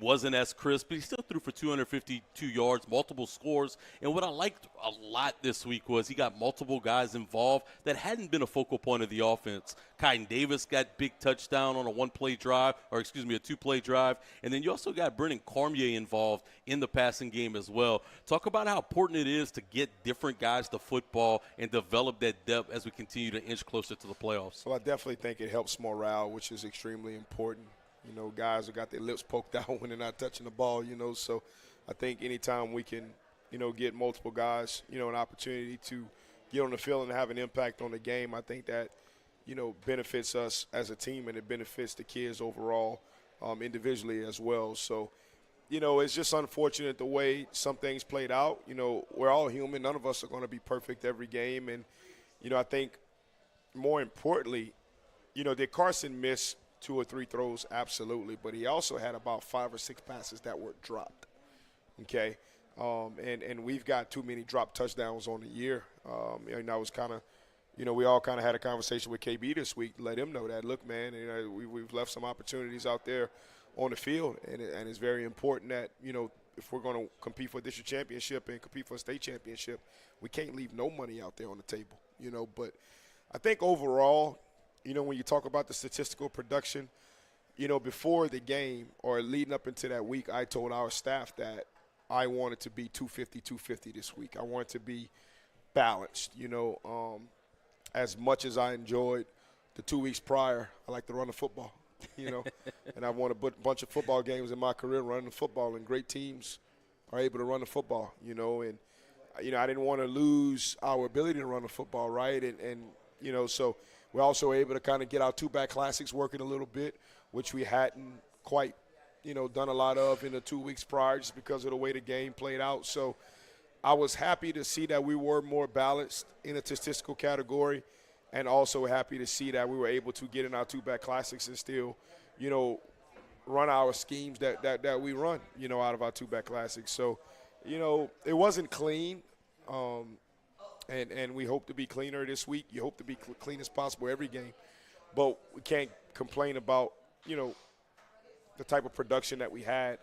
wasn't as crisp, but he still threw for 252 yards, multiple scores. And what I liked a lot this week was he got multiple guys involved that hadn't been a focal point of the offense. Kyden Davis got big touchdown on a one-play drive, or excuse me, a two-play drive. And then you also got Brennan Cormier involved in the passing game as well. Talk about how important it is to get different guys to football and develop that depth as we continue to inch closer to the playoffs. Well, I definitely think it helps morale, which is extremely important. You know, guys have got their lips poked out when they're not touching the ball, you know. So I think anytime we can, you know, get multiple guys, you know, an opportunity to get on the field and have an impact on the game, I think that, you know, benefits us as a team and it benefits the kids overall, individually as well. So, you know, it's just unfortunate the way some things played out. You know, we're all human. None of us are going to be perfect every game. And, you know, I think more importantly, you know, did Carson miss 2 or 3 throws? Absolutely. But he also had about 5 or 6 passes that were dropped. Okay. And we've got too many dropped touchdowns on the year. And I was kind of, you know, we all kind of had a conversation with KB this week to let him know that, look, man, you know, we've left some opportunities out there on the field. And it's very important that, you know, if we're going to compete for a district championship and compete for a state championship, we can't leave no money out there on the table, you know. But I think overall, you know, when you talk about the statistical production, you know, before the game or leading up into that week, I told our staff that I wanted to be 250 this week. I wanted to be balanced, you know. As much as I enjoyed the 2 weeks prior, I like to run the football, you know. And I've won a bunch of football games in my career running the football, and great teams are able to run the football, you know. And, you know, I didn't want to lose our ability to run the football, right? And you know, so – we're also able to kind of get our two-back classics working a little bit, which we hadn't quite, you know, done a lot of in the 2 weeks prior just because of the way the game played out. So I was happy to see that we were more balanced in a statistical category, and also happy to see that we were able to get in our two-back classics and still, you know, run our schemes that we run, you know, out of our two-back classics. So, you know, it wasn't clean. And we hope to be cleaner this week. You hope to be clean as possible every game. But we can't complain about, you know, the type of production that we had,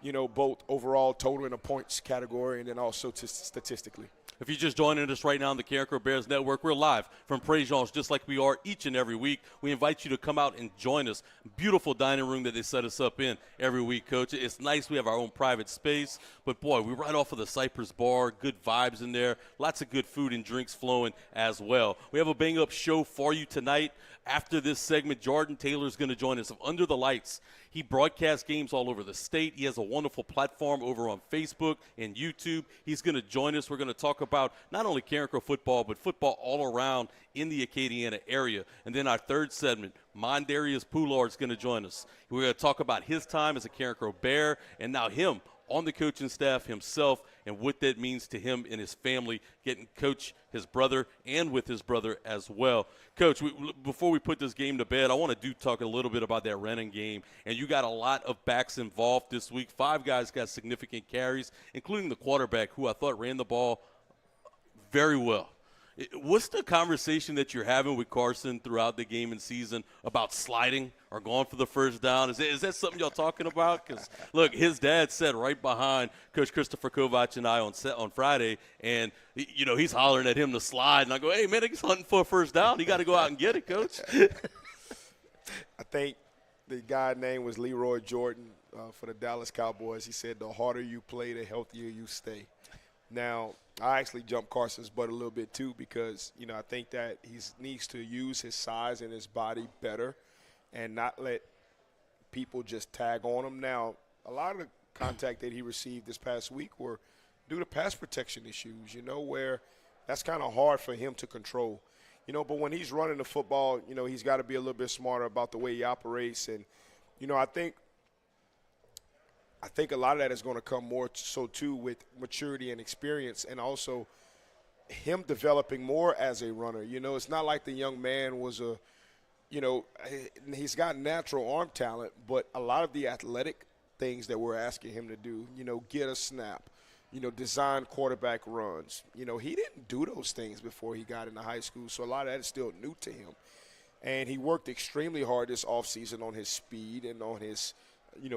you know, both overall total in a points category and then also statistically. If you're just joining us right now on the Carencro Bears Network, we're live from PREJEAN'S just like we are each and every week. We invite you to come out and join us. Beautiful dining room that they set us up in every week, Coach. It's nice. We have our own private space. But, boy, we're right off of the Cypress Bar. Good vibes in there. Lots of good food and drinks flowing as well. We have a bang-up show for you tonight. After this segment, Jordan Taylor is going to join us of Under the Lights. He broadcasts games all over the state. He has a wonderful platform over on Facebook and YouTube. He's going to join us. We're going to talk about not only Carencro football, but football all around in the Acadiana area. And then our third segment, Mondarius Poullard is going to join us. We're going to talk about his time as a Carencro Bear and now him on the coaching staff himself and what that means to him and his family, getting coach his brother and with his brother as well. Coach, before we put this game to bed, I want to talk a little bit about that running game. And you got a lot of backs involved this week. 5 guys got significant carries, including the quarterback, who I thought ran the ball very well. What's the conversation that you're having with Carson throughout the game and season about sliding or going for the first down? Is that something y'all talking about? Because, look, his dad sat right behind Coach Christopher Kovac and I on Friday, and, you know, he's hollering at him to slide. And I go, hey, man, he's hunting for a first down. You got to go out and get it, Coach. I think the guy's name was Leroy Jordan for the Dallas Cowboys. He said the harder you play, the healthier you stay. Now, I actually jumped Carson's butt a little bit too because, you know, I think that he needs to use his size and his body better and not let people just tag on him. Now, a lot of the contact that he received this past week were due to pass protection issues, you know, where that's kind of hard for him to control. You know, but when he's running the football, you know, he's got to be a little bit smarter about the way he operates. And, you know, I think a lot of that is going to come more so, too, with maturity and experience and also him developing more as a runner. You know, it's not like the young man was he's got natural arm talent, but a lot of the athletic things that we're asking him to do, you know, get a snap, you know, design quarterback runs. You know, he didn't do those things before he got into high school, so a lot of that is still new to him. And he worked extremely hard this offseason on his speed and on his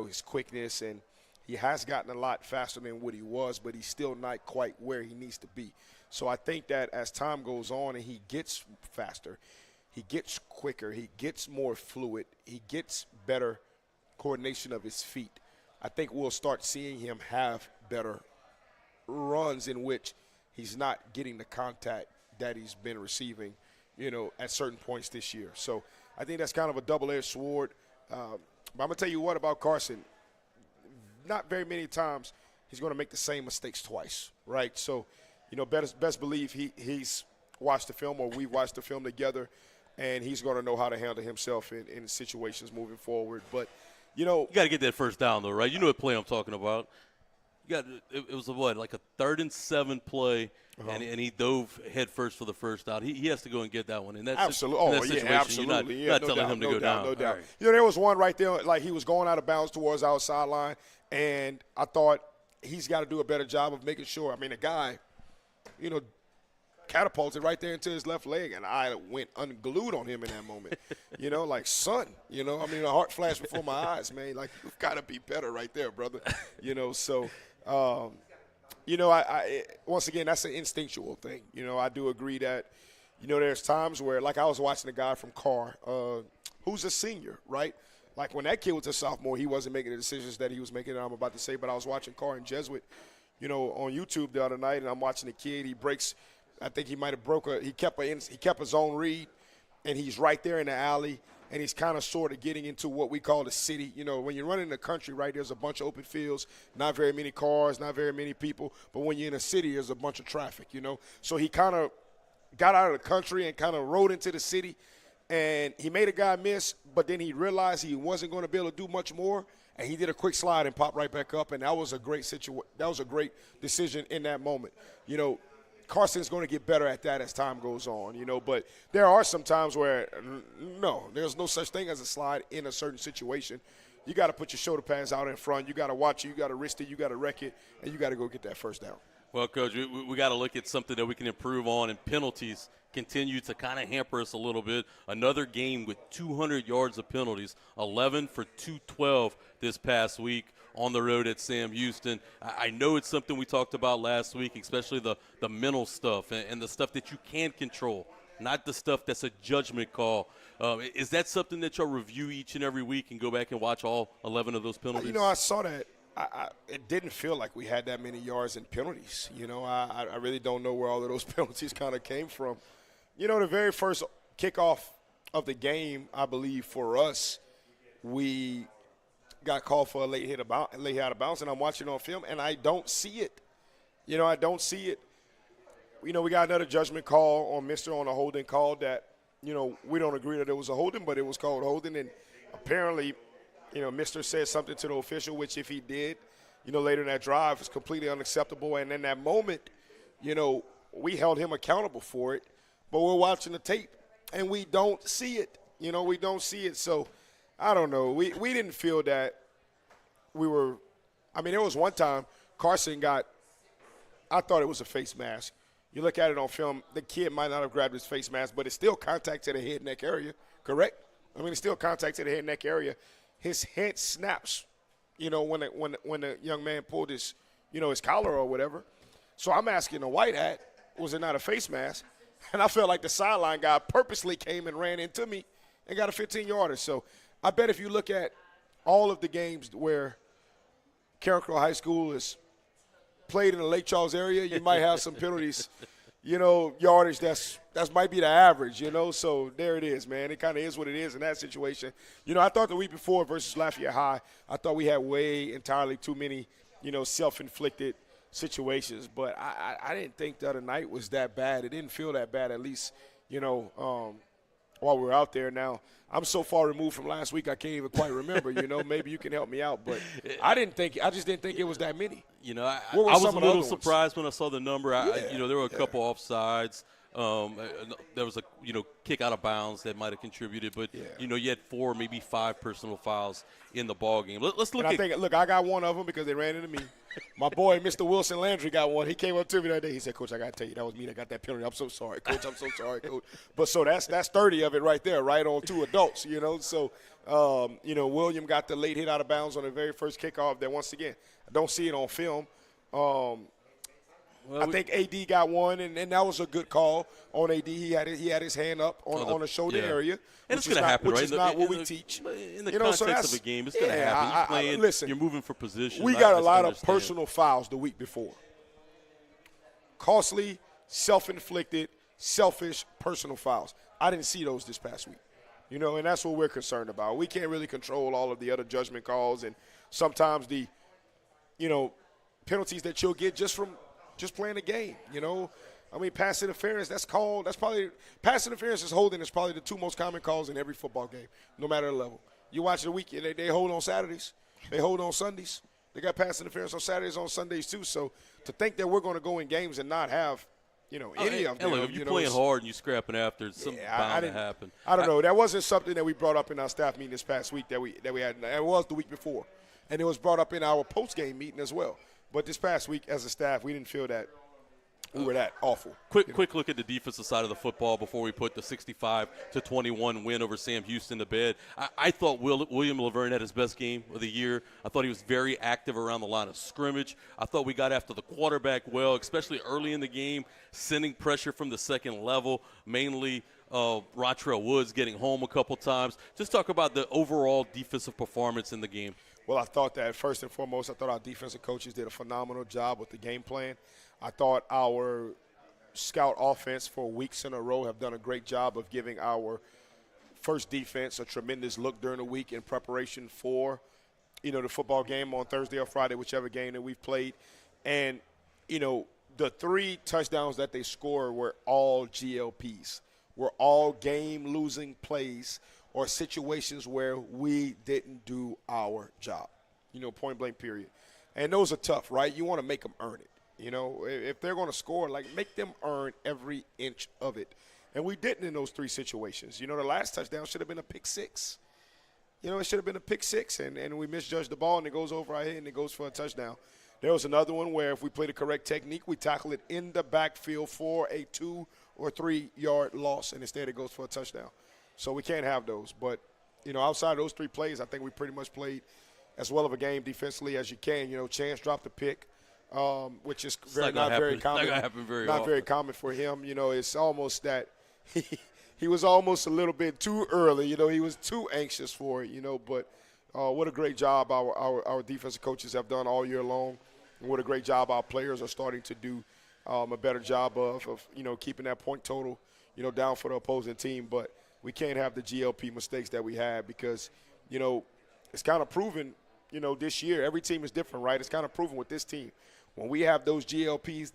his quickness, and he has gotten a lot faster than what he was, but he's still not quite where he needs to be. So I think that as time goes on and he gets faster, he gets quicker, he gets more fluid, he gets better coordination of his feet, I think we'll start seeing him have better runs in which he's not getting the contact that he's been receiving, at certain points this year. So I think that's kind of a double-edged sword. But I'm going to tell you what about Carson. Not very many times he's going to make the same mistakes twice, right? So, best believe he's watched the film, or we've watched the film together, and he's going to know how to handle himself in situations moving forward. But, you got to get that first down, though, right? You know what play I'm talking about. It was like a 3rd and 7 play, and he dove head first for the first down. He has to go and get that one. And that's absolutely. Absolutely. You're not telling him to go down. No doubt. Right. There was one right there, like he was going out of bounds towards our sideline, and I thought he's got to do a better job of making sure. I mean, the guy, catapulted right there into his left leg, and I went unglued on him in that moment. Like, son, a heart flashed before my eyes, man. Like, you've got to be better right there, brother. So – I once again, that's an instinctual thing. I do agree that, there's times where, like I was watching a guy from Carr, who's a senior, right? Like when that kid was a sophomore, he wasn't making the decisions that he was making, I'm about to say, but I was watching Carr and Jesuit, on YouTube the other night, and I'm watching the kid. He breaks, I think he might have he kept his own read, and he's right there in the alley. And he's kind of sort of getting into what we call the city. When you're running the country, right, there's a bunch of open fields, not very many cars, not very many people. But when you're in a city, there's a bunch of traffic, So he kind of got out of the country and kind of rode into the city. And he made a guy miss, but then he realized he wasn't going to be able to do much more. And he did a quick slide and popped right back up. And that was a great that was a great decision in that moment. Carson's going to get better at that as time goes on, but there are some times where, no, there's no such thing as a slide in a certain situation. You got to put your shoulder pads out in front. You got to watch it. You got to wrist it. You got to wreck it, and you got to go get that first down. Well, Coach, we got to look at something that we can improve on, and penalties continue to kind of hamper us a little bit. Another game with 200 yards of penalties, 11 for 212 this past week on the road at Sam Houston. I know it's something we talked about last week, especially the mental stuff and the stuff that you can control, not the stuff that's a judgment call. Is that something that you'll review each and every week and go back and watch all 11 of those penalties? I saw that. It didn't feel like we had that many yards in penalties. I really don't know where all of those penalties kind of came from. The very first kickoff of the game, I believe, for us, we got called for a late hit out of bounds, and I'm watching on film, and I don't see it. I don't see it. We got another judgment call on on a holding call that, we don't agree that it was a holding, but it was called holding, and apparently, Mr. said something to the official, which if he did, later in that drive, is completely unacceptable, and in that moment, we held him accountable for it, but we're watching the tape, and we don't see it. We don't see it, so – I don't know. We didn't feel that we were – there was one time Carson I thought it was a face mask. You look at it on film, the kid might not have grabbed his face mask, but it's still contact to the head neck area, correct? It's still contact to the head neck area. His head snaps, when the young man pulled his, his collar or whatever. So I'm asking the white hat, was it not a face mask? And I felt like the sideline guy purposely came and ran into me and got a 15-yarder. So I bet if you look at all of the games where Carencro High School is played in the Lake Charles area, you might have some penalties, yardage that might be the average, So there it is, man. It kind of is what it is in that situation. I thought the week before versus Lafayette High, I thought we had entirely too many, self-inflicted situations. But I didn't think the other night was that bad. It didn't feel that bad, at least, while we're out there. Now, I'm so far removed from last week I can't even quite remember, Maybe you can help me out. But I just didn't think it was that many. I was a little surprised when I saw the number. There were a couple offsides. There was a kick out of bounds that might have contributed, but you had 4, maybe 5 personal fouls in the ball game. Let's look. I got one of them because they ran into me. My boy, Mr. Wilson Landry, got one. He came up to me that day. He said, "Coach, I got to tell you, that was me that got that penalty. I'm so sorry, Coach. I'm so sorry, Coach." But so that's 30 of it right there, right on 2 adults. So William got the late hit out of bounds on the very first kickoff. That once again, I don't see it on film. I think AD got one, and that was a good call on AD. He had his hand up on the shoulder area. And it's going to happen, right? Which is not what we teach. In the context of a game, it's going to happen. You're playing, you're moving for position. We got a lot of personal fouls the week before. Costly, self-inflicted, selfish personal fouls. I didn't see those this past week. And that's what we're concerned about. We can't really control all of the other judgment calls, and sometimes the, penalties that you'll get just playing the game, pass interference, pass interference is holding is probably the 2 most common calls in every football game, no matter the level. You watch the weekend, they hold on Saturdays. They hold on Sundays. They got pass interference on Saturdays, on Sundays too. So to think that we're going to go in games and not have, any of them. Look, if you're playing hard and you're scrapping after, something bound to happen. I don't know. That wasn't something that we brought up in our staff meeting this past week that we had. It was the week before. And it was brought up in our post-game meeting as well. But this past week, as a staff, we didn't feel that we were that awful. Quick look at the defensive side of the football before we put the 65-21 win over Sam Houston to bed. I thought William Laverne had his best game of the year. I thought he was very active around the line of scrimmage. I thought we got after the quarterback well, especially early in the game, sending pressure from the second level, mainly Rontrell Woods getting home a couple times. Just talk about the overall defensive performance in the game. Well, I thought that first and foremost, I thought our defensive coaches did a phenomenal job with the game plan. I thought our scout offense for weeks in a row have done a great job of giving our first defense a tremendous look during the week in preparation for, the football game on Thursday or Friday, whichever game that we've played. And, the 3 touchdowns that they scored were all GLPs, were all game-losing plays or situations where we didn't do our job, point blank period. And those are tough, right? You want to make them earn it. If they're going to score, make them earn every inch of it. And we didn't in those 3 situations. The last touchdown should have been a pick 6. It should have been a pick 6, and we misjudged the ball, and it goes over our head, and it goes for a touchdown. There was another one where if we play the correct technique, we tackle it in the backfield for a 2 or 3 yard loss, and instead it goes for a touchdown. So we can't have those. But, outside of those 3 plays, I think we pretty much played as well of a game defensively as you can. Chance dropped a pick, which is not very common. Not very common for him. It's almost that he was almost a little bit too early. He was too anxious for it, But what a great job our defensive coaches have done all year long. And what a great job our players are starting to do a better job of keeping that point total, down for the opposing team. But we can't have the GLP mistakes that we had because, it's kind of proven, this year. Every team is different, right? It's kind of proven with this team. When we have those GLP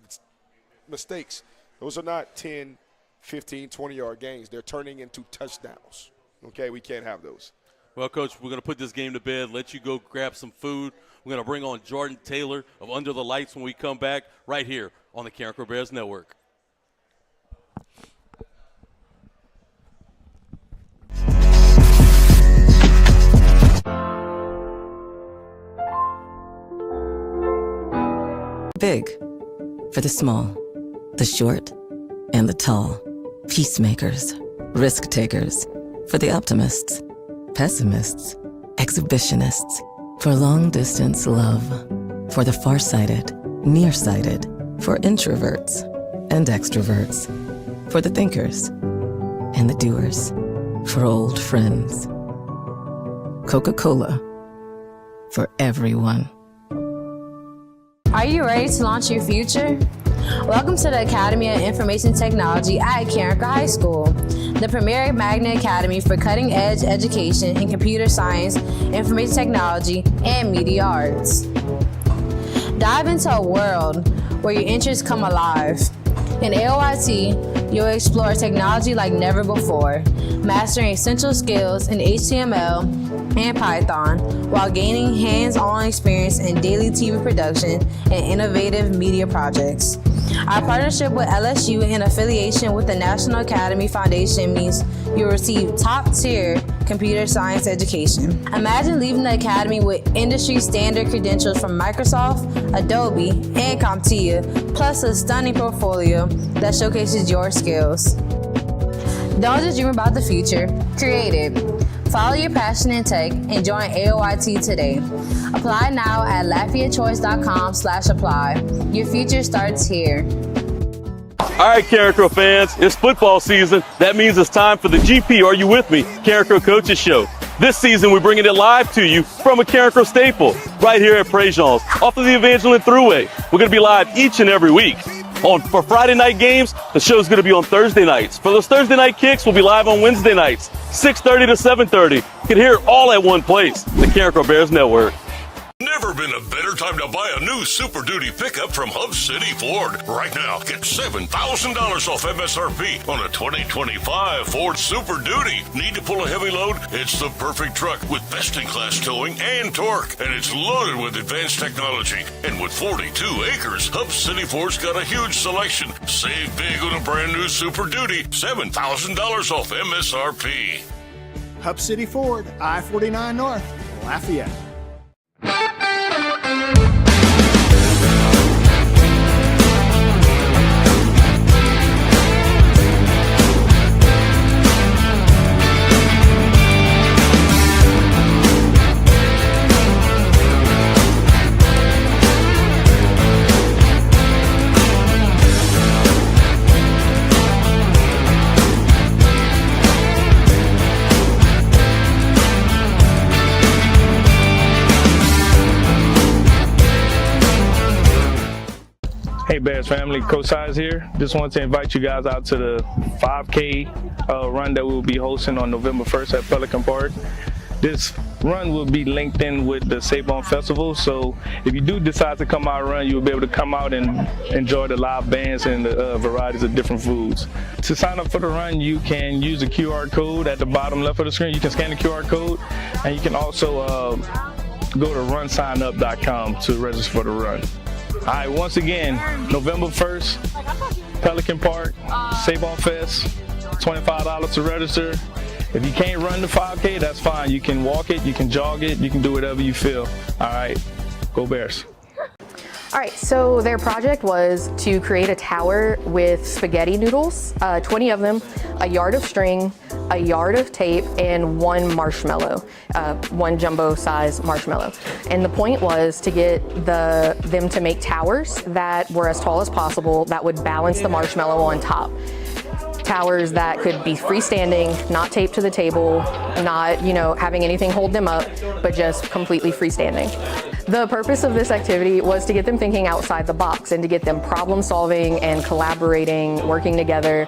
mistakes, those are not 10, 15, 20-yard gains. They're turning into touchdowns. Okay, we can't have those. Well, Coach, we're going to put this game to bed, let you go grab some food. We're going to bring on Jordan Taylor of Under the Lights when we come back right here on the Carencro Bears Network. Big for the small, the short, and the tall. Peacemakers, risk takers, for the optimists, pessimists, exhibitionists, for long distance love, for the farsighted, nearsighted, for introverts and extroverts, for the thinkers and the doers, for old friends. Coca-Cola, for everyone. Are you ready to launch your future? Welcome to the Academy of Information Technology at Carencro High School, the premier magnet academy for cutting-edge education in computer science, information technology, and media arts. Dive into a world where your interests come alive. In AOIT, you'll explore technology like never before, mastering essential skills in HTML and Python while gaining hands-on experience in daily TV production and innovative media projects. Our partnership with LSU and affiliation with the National Academy Foundation means you'll receive top-tier computer science education. Imagine leaving the academy with industry-standard credentials from Microsoft, Adobe, and CompTIA, plus a stunning portfolio that showcases your skills. Don't just dream about the future, create it. Follow your passion in tech and join AOIT today. Apply now at LafayetteChoice.com/apply. Your future starts here. All right, Carencro fans, it's football season. That means it's time for the GP Are You With Me? Carencro Coaches Show. This season, we're bringing it live to you from a Carencro staple right here at PREJEAN'S off of the Evangeline Thruway. We're going to be live each and every week. For Friday night games, the show's going to be on Thursday nights. For those Thursday night kicks, we'll be live on Wednesday nights, 6:30 to 7:30. You can hear it all at one place, the Carencro Bears Network. Never been a better time to buy a new Super Duty pickup from Hub City Ford. Right now, get $7,000 off MSRP on a 2025 Ford Super Duty. Need to pull a heavy load? It's the perfect truck with best-in-class towing and torque. And it's loaded with advanced technology. And with 42 acres, Hub City Ford's got a huge selection. Save big on a brand new Super Duty. $7,000 off MSRP. Hub City Ford, I-49 North, Lafayette. Hey Bears family, Coach Size here. Just want to invite you guys out to the 5K run that we'll be hosting on November 1st at Pelican Park. This run will be linked in with the Sabon Festival, so if you do decide to come out and run, you'll be able to come out and enjoy the live bands and the varieties of different foods. To sign up for the run, you can use the QR code at the bottom left of the screen. You can scan the QR code, and you can also go to runsignup.com to register for the run. All right, once again, November 1st, Pelican Park, Sabon Fest, $25 to register. If you can't run the 5K, that's fine. You can walk it, you can jog it, you can do whatever you feel. All right, go Bears. All right, so their project was to create a tower with spaghetti noodles, 20 of them, a yard of string, a yard of tape, and one marshmallow, one jumbo size marshmallow. And the point was to get them to make towers that were as tall as possible that would balance the marshmallow on top. Towers that could be freestanding, not taped to the table, not, having anything hold them up, but just completely freestanding. The purpose of this activity was to get them thinking outside the box and to get them problem solving and collaborating, working together,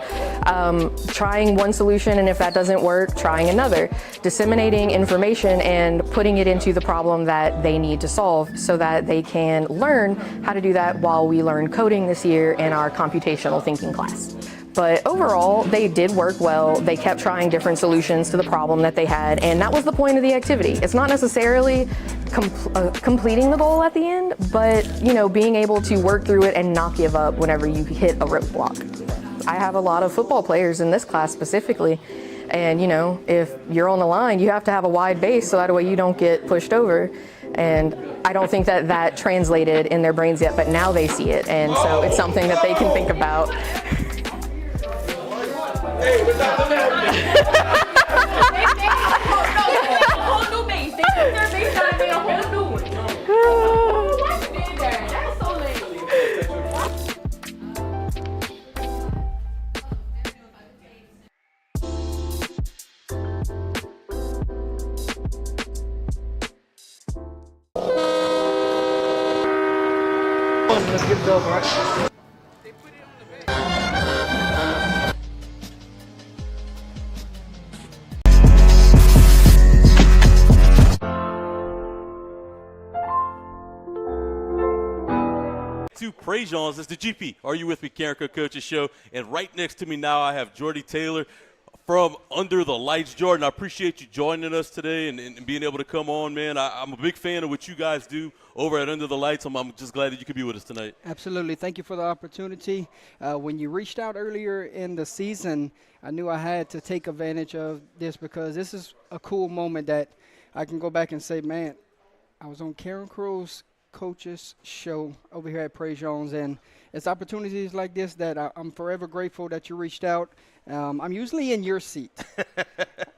trying one solution, and if that doesn't work, trying another, disseminating information and putting it into the problem that they need to solve so that they can learn how to do that while we learn coding this year in our computational thinking class. But overall, they did work well. They kept trying different solutions to the problem that they had, and that was the point of the activity. It's not necessarily completing the goal at the end, but being able to work through it and not give up whenever you hit a roadblock. I have a lot of football players in this class specifically, and if you're on the line, you have to have a wide base so that way you don't get pushed over. And I don't think that translated in their brains yet, but now they see it, and so it's something that they can think about. Hey, what's up? They a whole new base. They took their base down and made a whole new one. What did that? That's so lame. Let's get it over, right? To PREJEAN'S, it's the GP Are You With Me? Carencro Coaches Show, and right next to me now I have Jordy Taylor, from Under the Lights. Jordan, I appreciate you joining us today and being able to come on, man. I'm a big fan of what you guys do over at Under the Lights. I'm just glad that you could be with us tonight. Absolutely. Thank you for the opportunity. When you reached out earlier in the season, I knew I had to take advantage of this because this is a cool moment that I can go back and say, man, I was on Carencro's coaches show over here at PREJEAN'S, and it's opportunities like this that I'm forever grateful that you reached out. I'm usually in your seat,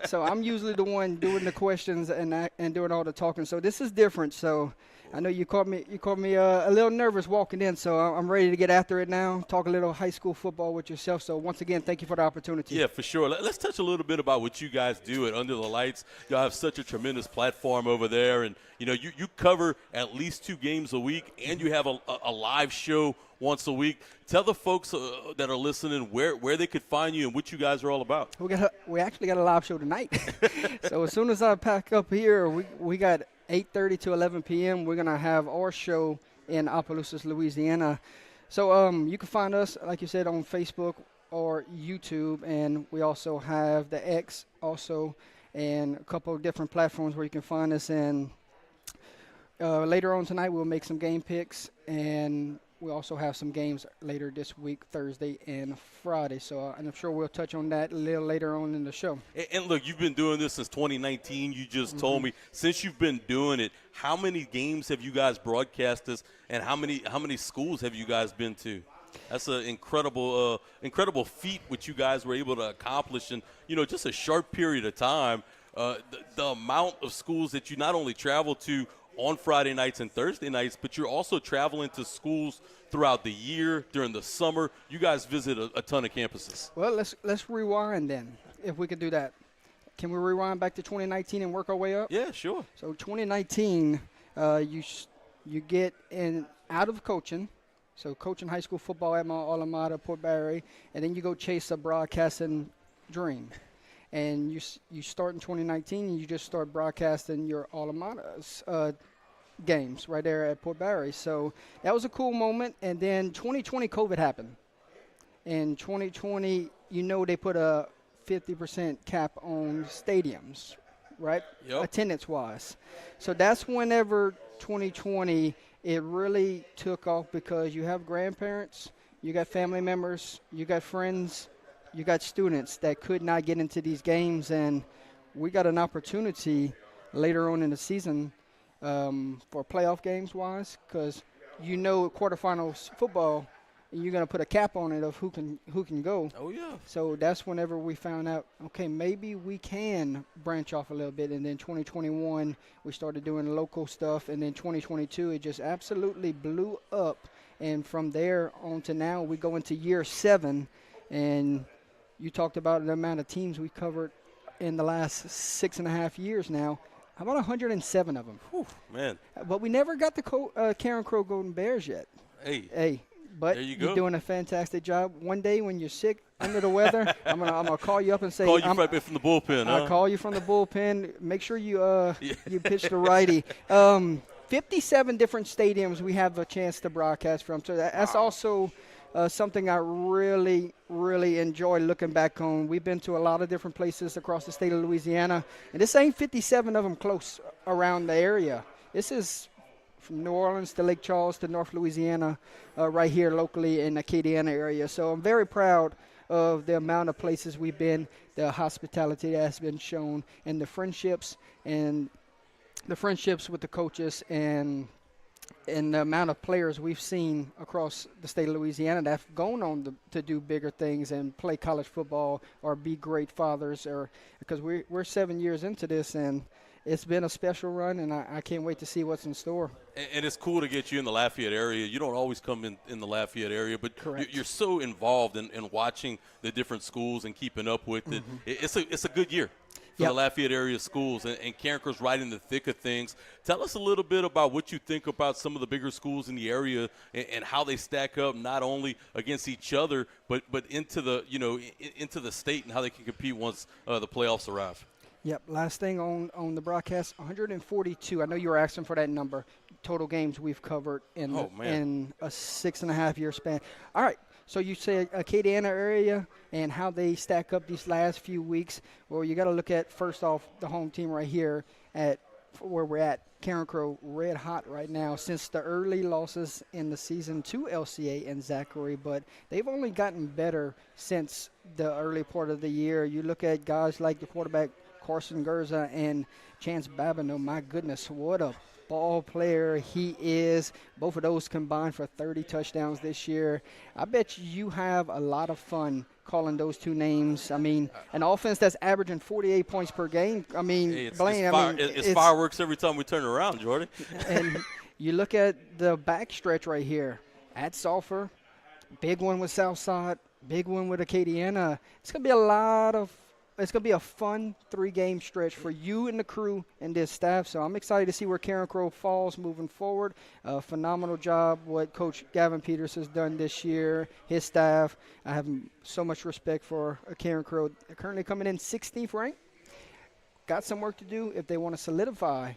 so I'm usually the one doing the questions and doing all the talking. So this is different. So I know you caught me a little nervous walking in, so I'm ready to get after it now. Talk a little high school football with yourself. So once again, thank you for the opportunity. Yeah, for sure. Let's touch a little bit about what you guys do at Under the Lights. Y'all have such a tremendous platform over there, and you cover at least 2 games a week, and you have a live show once a week. Tell the folks that are listening where they could find you and what you guys are all about. We actually got a live show tonight. So as soon as I pack up here, we got 8:30 to 11 p.m. We're going to have our show in Opelousas, Louisiana. So you can find us, like you said, on Facebook or YouTube, and we also have the X also and a couple of different platforms where you can find us. And later on tonight, we'll make some game picks, and we also have some games later this week, Thursday and Friday. So and I'm sure we'll touch on that a little later on in the show. And look, you've been doing this since 2019. You just told me. Since you've been doing it, how many games have you guys broadcasted, and how many schools have you guys been to? That's an incredible feat which you guys were able to accomplish in just a short period of time. The amount of schools that you not only travel to on Friday nights and Thursday nights, but you're also traveling to schools throughout the year, during the summer. You guys visit a ton of campuses. Well, let's rewind then, if we could do that. Can we rewind back to 2019 and work our way up? Yeah, sure. So 2019, you get out of coaching, so coaching high school football at my alma mater, Port Barry, and then you go chase a broadcasting dream. And you start in 2019, and you just start broadcasting your alma mater's games right there at Port Barry. So that was a cool moment. And then 2020, COVID happened. In 2020, they put a 50% cap on stadiums, right? Yep. Attendance-wise. So that's whenever 2020, it really took off because you have grandparents, you got family members, you got friends, you got students that could not get into these games, and we got an opportunity later on in the season for playoff games-wise, because quarterfinals football, and you're going to put a cap on it of who can go. Oh, yeah. So that's whenever we found out, okay, maybe we can branch off a little bit, and then 2021 we started doing local stuff, and then 2022 it just absolutely blew up, and from there on to now we go into year 7, and you talked about the amount of teams we covered in the last 6.5 years now. How about 107 of them? Whew, man. But we never got the Carencro Golden Bears yet. Hey. But there you go. You're doing a fantastic job. One day when you're sick, under the weather, I'm gonna call you up and say, call you right from the bullpen. I'll call you from the bullpen. Make sure you you pitch the righty. 57 different stadiums we have a chance to broadcast from. So that's also something I really, really enjoy looking back on. We've been to a lot of different places across the state of Louisiana, and this ain't 57 of them close around the area. This is from New Orleans to Lake Charles to North Louisiana, right here locally in the Acadiana area. So I'm very proud of the amount of places we've been, the hospitality that has been shown, and the friendships with the coaches, and the amount of players we've seen across the state of Louisiana that have gone on to do bigger things and play college football or be great fathers, because we're 7 years into this, and it's been a special run, and I can't wait to see what's in store. And it's cool to get you in the Lafayette area. You don't always come in the Lafayette area, but you're so involved in watching the different schools and keeping up with it. It's a good year for the Lafayette area schools, and Carencro's right in the thick of things. Tell us a little bit about what you think about some of the bigger schools in the area and how they stack up, not only against each other, but into the state, and how they can compete once the playoffs arrive. Yep. Last thing on the broadcast, 142. I know you were asking for that number. Total games we've covered in a 6.5 year span. All right. So you say Acadiana area and how they stack up these last few weeks. Well, you got to look at, first off, the home team right here at where we're at. Carencro red hot right now since the early losses in the season to LCA and Zachary, but they've only gotten better since the early part of the year. You look at guys like the quarterback Carson Gerza and Chance Babineau. My goodness, what a ball player he is. Both of those combined for 30 touchdowns this year. I bet you have a lot of fun calling those two names. I mean, an offense that's averaging 48 points per game. I mean, Blaine, it's fireworks every time we turn around, Jordan. And you look at the backstretch right here at Sulphur, big one with Southside, big one with Acadiana. It's going to be a fun 3-game stretch for you and the crew and this staff. So I'm excited to see where Carencro falls moving forward. Phenomenal job what Coach Gavin Peters has done this year, his staff. I have so much respect for Carencro. Currently coming in 16th ranked. Got some work to do if they want to solidify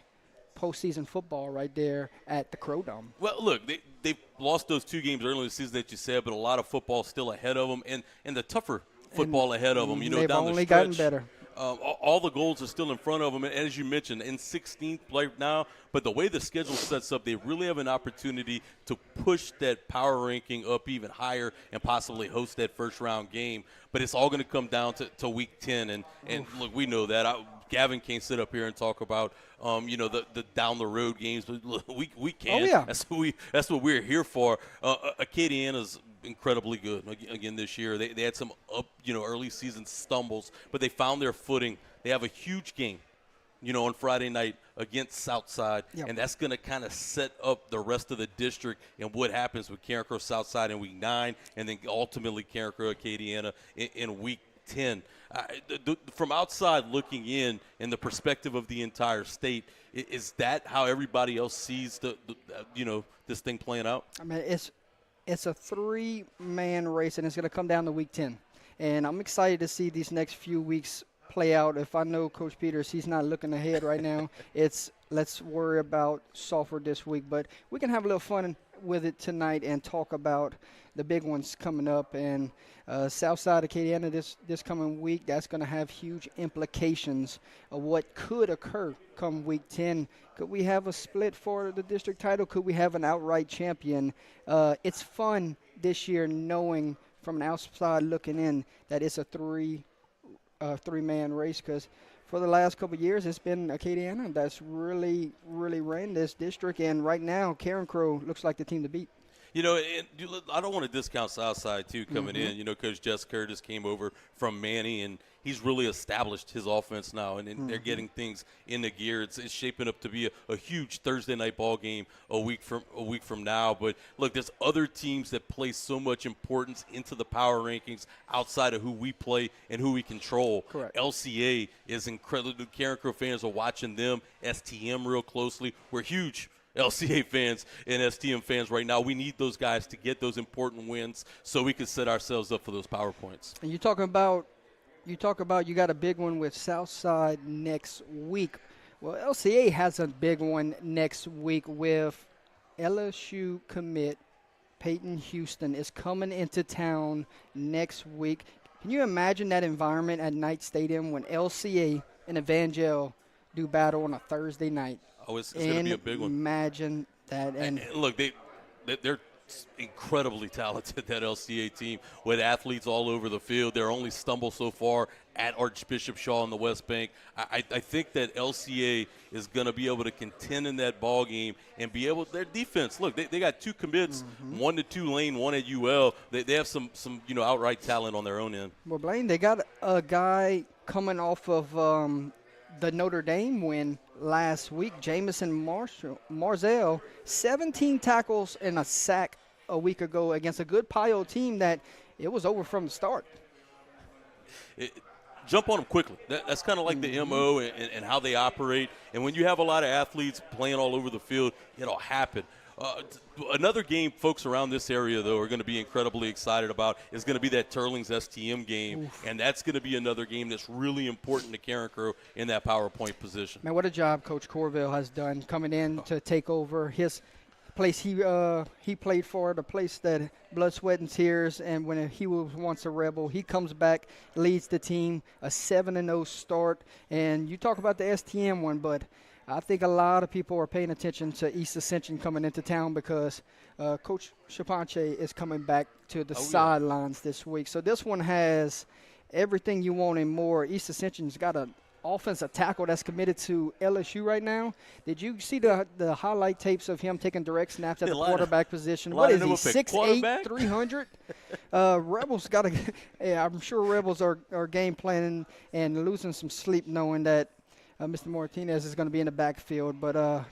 postseason football right there at the Crow Dome. Well, look, they've lost those 2 games early in the season that you said, but a lot of football still ahead of them, and the tougher football ahead of them, down the stretch. They've only gotten better. All the goals are still in front of them, and as you mentioned, in 16th right now. But the way the schedule sets up, they really have an opportunity to push that power ranking up even higher and possibly host that first-round game. But it's all going to come down to Week 10, and look, we know that. Gavin can't sit up here and talk about, the down-the-road games, but look, we can. Oh, yeah. That's what we're here for. Acadiana's incredibly good again this year. They had some early season stumbles, but they found their footing. They have a huge game, on Friday night against Southside, and that's going to kind of set up the rest of the district and what happens with Carencro Southside in Week 9, and then ultimately Carencro Acadiana in Week 10. From outside looking in the perspective of the entire state, is that how everybody else sees this thing playing out? I mean, it's a 3-man race, and it's going to come down to Week 10. And I'm excited to see these next few weeks play out. If I know Coach Peters, he's not looking ahead right now. It's let's worry about Sulphur this week. But we can have a little fun with it tonight and talk about the big ones coming up. And Southside Acadiana this coming week, that's going to have huge implications of what could occur come Week 10. Could we have a split for the district title? Could we have an outright champion? It's fun this year knowing from an outside looking in that it's a three-man race, because for the last couple of years it's been Acadiana that's really ran this district, and right now Carencro looks like the team to beat. I don't want to discount Southside, too, coming in. Coach Jess Curtis came over from Manny, and he's really established his offense now, and they're getting things into gear. It's shaping up to be a huge Thursday night ball game a week from now. But, look, there's other teams that place so much importance into the power rankings outside of who we play and who we control. Correct. LCA is incredible. The Carencro fans are watching them, STM real closely. We're huge LCA fans and STM fans right now. We need those guys to get those important wins so we can set ourselves up for those power points. And you talk about you got a big one with Southside next week. Well, LCA has a big one next week with LSU commit Peyton Houston is coming into town next week. Can you imagine that environment at Knight Stadium when LCA and Evangel do battle on a Thursday night? Oh, it's going to be a big one. Imagine that. And look, they're incredibly talented, that LCA team, with athletes all over the field. Their only stumble so far at Archbishop Shaw in the West Bank. I think that LCA is going to be able to contend in that ball game and be able – their defense, look, they got 2 commits, 1 to Tulane, 1 at UL. They have some outright talent on their own end. Well, Blaine, they got a guy coming off of the Notre Dame win last week, Jamison Marzell, 17 tackles and a sack a week ago against a good Pio team that it was over from the start. Jump on them quickly. That's kind of like the MO and how they operate. And when you have a lot of athletes playing all over the field, it'll happen. Another game folks around this area, though, are going to be incredibly excited about is going to be that Turlings STM game. Oof. And that's going to be another game that's really important to Carencro in that PowerPoint position. Man, what a job Coach Corville has done coming in to take over. His place he played for, the place that blood, sweat, and tears. And when he was once a Rebel, he comes back, leads the team, a 7-0 start. And you talk about the STM one, but I think a lot of people are paying attention to East Ascension coming into town because Coach Shapanche is coming back to the sidelines this week. So this one has everything you want and more. East Ascension's got an offensive tackle that's committed to LSU right now. Did you see the highlight tapes of him taking direct snaps at the quarterback position? What is he, 6'8", 300? Rebels got to – I'm sure Rebels are game planning and losing some sleep knowing that Mr. Martinez is going to be in the backfield. But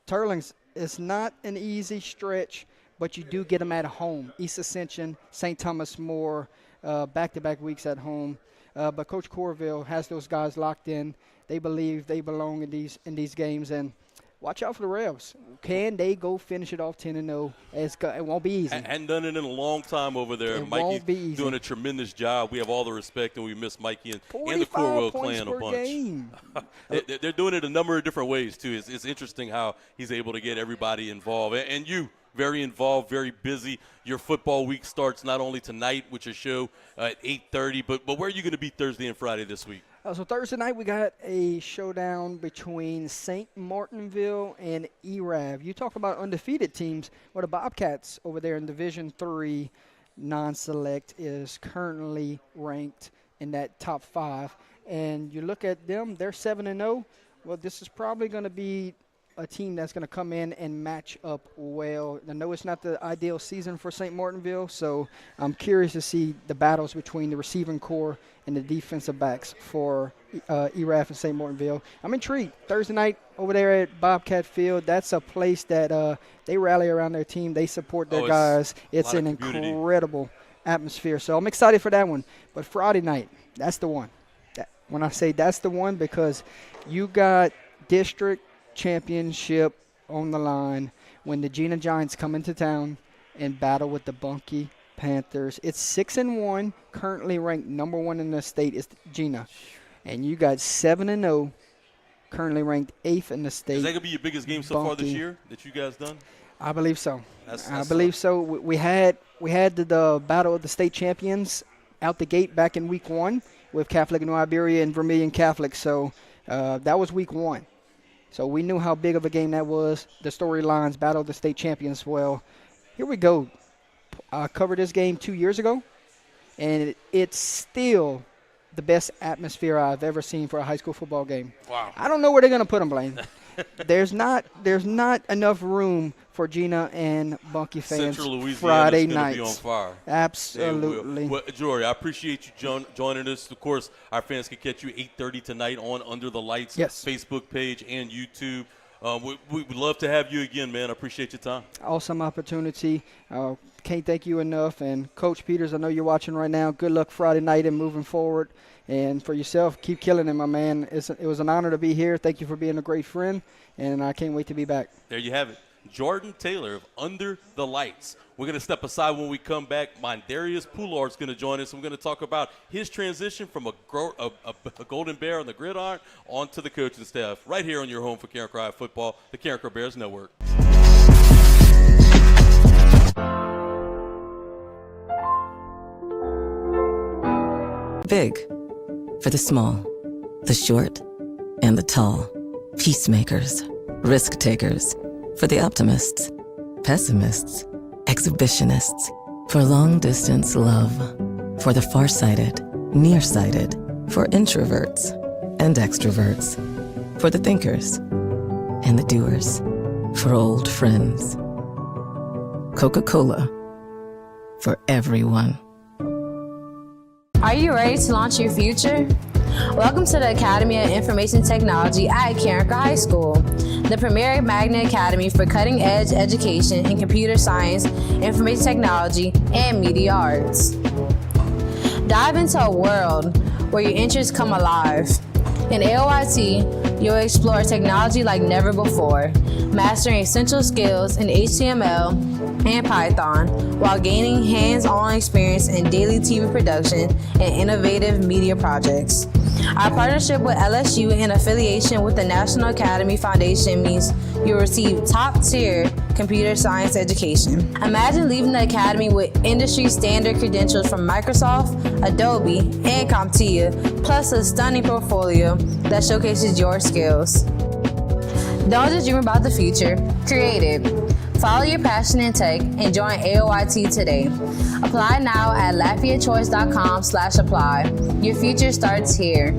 Turlings, it's not an easy stretch, but you do get them at home. East Ascension, St. Thomas More, back-to-back weeks at home. But Coach Corville has those guys locked in. They believe they belong in these games. And watch out for the Rebs. Can they go finish it off 10-0? It won't be easy. Hadn't done it in a long time over there. Mikey's doing a tremendous job. We have all the respect, and we miss Mikey and the Corwell clan a bunch. They're doing it a number of different ways, too. It's interesting how he's able to get everybody involved. And you, very involved, very busy. Your football week starts not only tonight, which is a show at 8:30, but where are you going to be Thursday and Friday this week? So Thursday night we got a showdown between St. Martinville and ERAV. You talk about undefeated teams. Well, the Bobcats over there in Division III non-select is currently ranked in that top 5. And you look at them, they're 7-0. Well, this is probably going to be a team that's going to come in and match up well. I know it's not the ideal season for St. Martinville, so I'm curious to see the battles between the receiving core and the defensive backs for ERAF and St. Martinville. I'm intrigued. Thursday night over there at Bobcat Field, that's a place that they rally around their team. They support their guys. It's an incredible atmosphere, so I'm excited for that one. But Friday night, that's the one. When I say that's the one, because you got district championship on the line when the Gina Giants come into town and battle with the Bunkie Panthers. It's 6-1, currently ranked number 1 in the state is Gina, and you got 7-0, currently ranked 8th in the state. Is that gonna be your biggest game so far this year that you guys done? I believe so. I believe so. We had the battle of the state champions out the gate back in week 1 with Catholic New Iberia and Vermilion Catholic. So that was week 1. So we knew how big of a game that was. The storylines, battle of the state champions. Well, here we go. I covered this game 2 years ago, and it's still the best atmosphere I've ever seen for a high school football game. Wow. I don't know where they're going to put them, Blaine. There's not enough room for Gina and Bunkie fans Central Louisiana Friday is nights. Be on fire. Absolutely. Well, Jory, I appreciate you joining us. Of course, our fans can catch you 8:30 tonight on Under the Lights Facebook page and YouTube. We would love to have you again, man. I appreciate your time. Awesome opportunity. Can't thank you enough. And Coach Peters, I know you're watching right now. Good luck Friday night and moving forward. And for yourself, keep killing it, my man. It was an honor to be here. Thank you for being a great friend, and I can't wait to be back. There you have it. Jordan Taylor of Under the Lights. We're going to step aside when we come back. Mondarius Poullard is going to join us. We're going to talk about his transition from a Golden Bear on the gridiron onto the coaching staff right here on your home for Carencro football, the Carencro Bears Network. Big for the small, the short, and the tall. Peacemakers, risk takers. For the optimists, pessimists, exhibitionists. For long-distance love. For the far-sighted, nearsighted. For introverts and extroverts. For the thinkers and the doers. For old friends. Coca-Cola. For everyone. Are you ready to launch your future? Welcome to the Academy of Information Technology at Carencro High School, the premier magnet academy for cutting-edge education in computer science, information technology, and media arts. Dive into a world where your interests come alive. In AOIT, you'll explore technology like never before, mastering essential skills in HTML and Python while gaining hands-on experience in daily TV production and innovative media projects. Our partnership with LSU and affiliation with the National Academy Foundation means you'll receive top-tier computer science education. Imagine leaving the academy with industry standard credentials from Microsoft, Adobe, and CompTIA, plus a stunning portfolio that showcases your skills. Don't just dream about the future, create it. Follow your passion in tech and join AOIT today. Apply now at LafayetteChoice.com/apply. Your future starts here.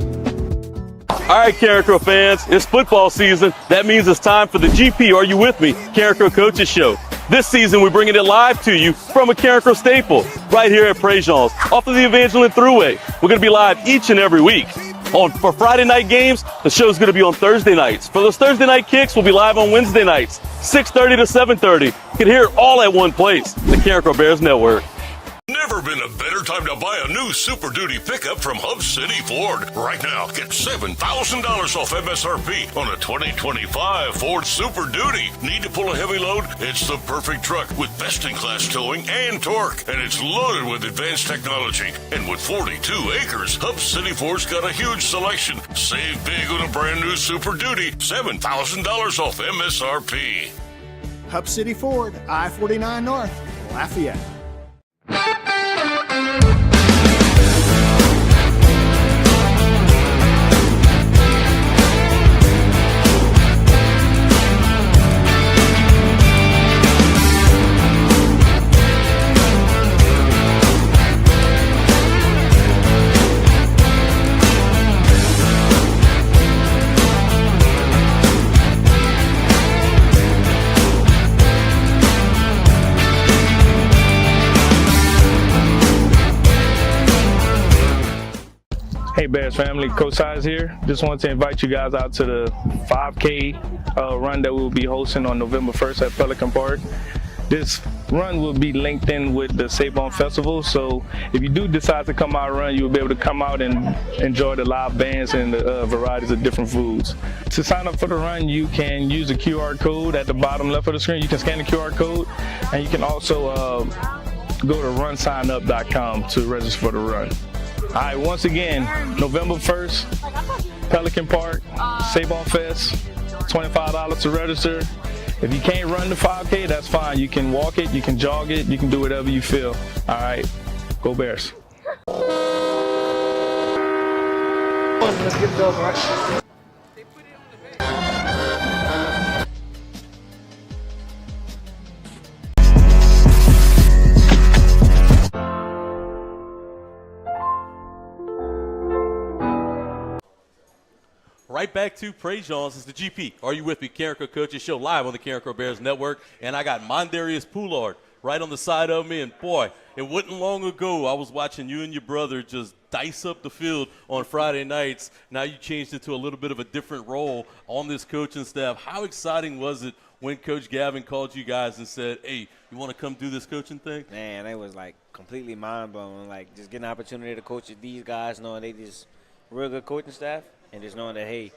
All right, Carencro fans, it's football season. That means it's time for the GP Are You With Me? Carencro Coaches Show. This season, we're bringing it live to you from a Carencro staple right here at PREJEAN'S off of the Evangeline Thruway. We're going to be live each and every week. For Friday night games, the show's going to be on Thursday nights. For those Thursday night kicks, we'll be live on Wednesday nights, 6:30 to 7:30. You can hear it all at one place, the Carencro Bears Network. Never been a better time to buy a new Super Duty pickup from Hub City Ford. Right now, get $7,000 off MSRP on a 2025 Ford Super Duty. Need to pull a heavy load? It's the perfect truck with best-in-class towing and torque. And it's loaded with advanced technology. And with 42 acres, Hub City Ford's got a huge selection. Save big on a brand new Super Duty. $7,000 off MSRP. Hub City Ford, I-49 North, Lafayette. Hey Bears family, Coach Size here. Just wanted to invite you guys out to the 5K run that we'll be hosting on November 1st at Pelican Park. This run will be linked in with the Sabon Festival, so if you do decide to come out and run, you'll be able to come out and enjoy the live bands and the varieties of different foods. To sign up for the run, you can use the QR code at the bottom left of the screen. You can scan the QR code, and you can also go to runsignup.com to register for the run. All right, once again, November 1st, Pelican Park, Sabon Fest, $25 to register. If you can't run the 5K, that's fine. You can walk it, you can jog it, you can do whatever you feel. All right, go Bears. Let's get it over, right? Right back to PREJEAN'S. It's the GP. Are You With Me? Carencro Coaches Show live on the Carencro Bears Network. And I got Mondarius Poullard right on the side of me. And boy, it wasn't long ago I was watching you and your brother just dice up the field on Friday nights. Now you changed it to a little bit of a different role on this coaching staff. How exciting was it when Coach Gavin called you guys and said, hey, you want to come do this coaching thing? Man, it was like completely mind-blowing. Like just getting an opportunity to coach with these guys, knowing they just real good coaching staff. And just knowing that, hey,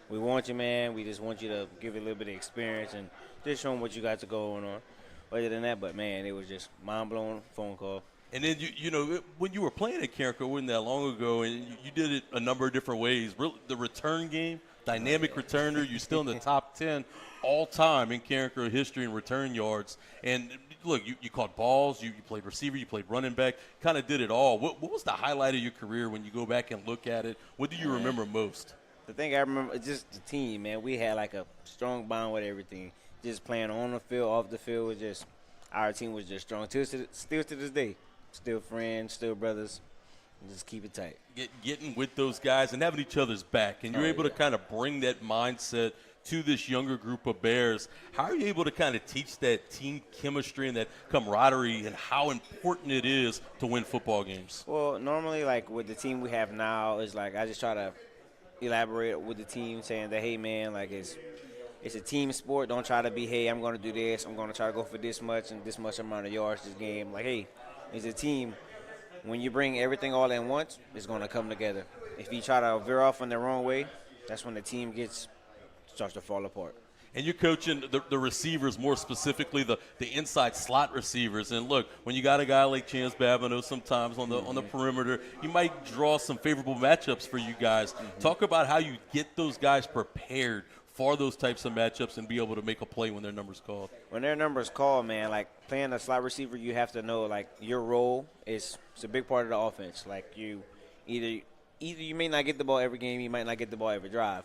we want you, man. We just want you to give it a little bit of experience and just show them what you guys are going on. Other than that, but, man, it was just mind-blowing phone call. And then, you know, when you were playing at Carencro wasn't that long ago, and you did it a number of different ways. The return game, dynamic returner, you're still in the top 10 all-time in Carencro history in return yards. And, look, you caught balls, you played receiver, you played running back, kind of did it all. What was the highlight of your career when you go back and look at it? What do you remember most? The thing I remember is just the team, man. We had like a strong bond with everything. Just playing on the field, off the field, was just our team was just strong. Still to this day, still friends, still brothers. Just keep it tight. Getting with those guys and having each other's back, and you're able to kind of bring that mindset to this younger group of Bears. How are you able to kind of teach that team chemistry and that camaraderie and how important it is to win football games? Well, normally, like with the team we have now, is like I just try to elaborate with the team, saying that, hey, man, like it's a team sport. Don't try to be, hey, I'm going to do this. I'm going to try to go for this much and this much amount of yards this game. Like, hey, it's a team. When you bring everything all in once, it's going to come together. If you try to veer off in the wrong way, that's when the team starts to fall apart. And you're coaching the receivers, more specifically the inside slot receivers. And look, when you got a guy like Chance Babineau sometimes on the perimeter, you might draw some favorable matchups for you guys. Talk about how you get those guys prepared for those types of matchups and be able to make a play when their number's called? When their number's called, man, like playing a slot receiver, you have to know like your role is it's a big part of the offense. Like you either you may not get the ball every game, you might not get the ball every drive,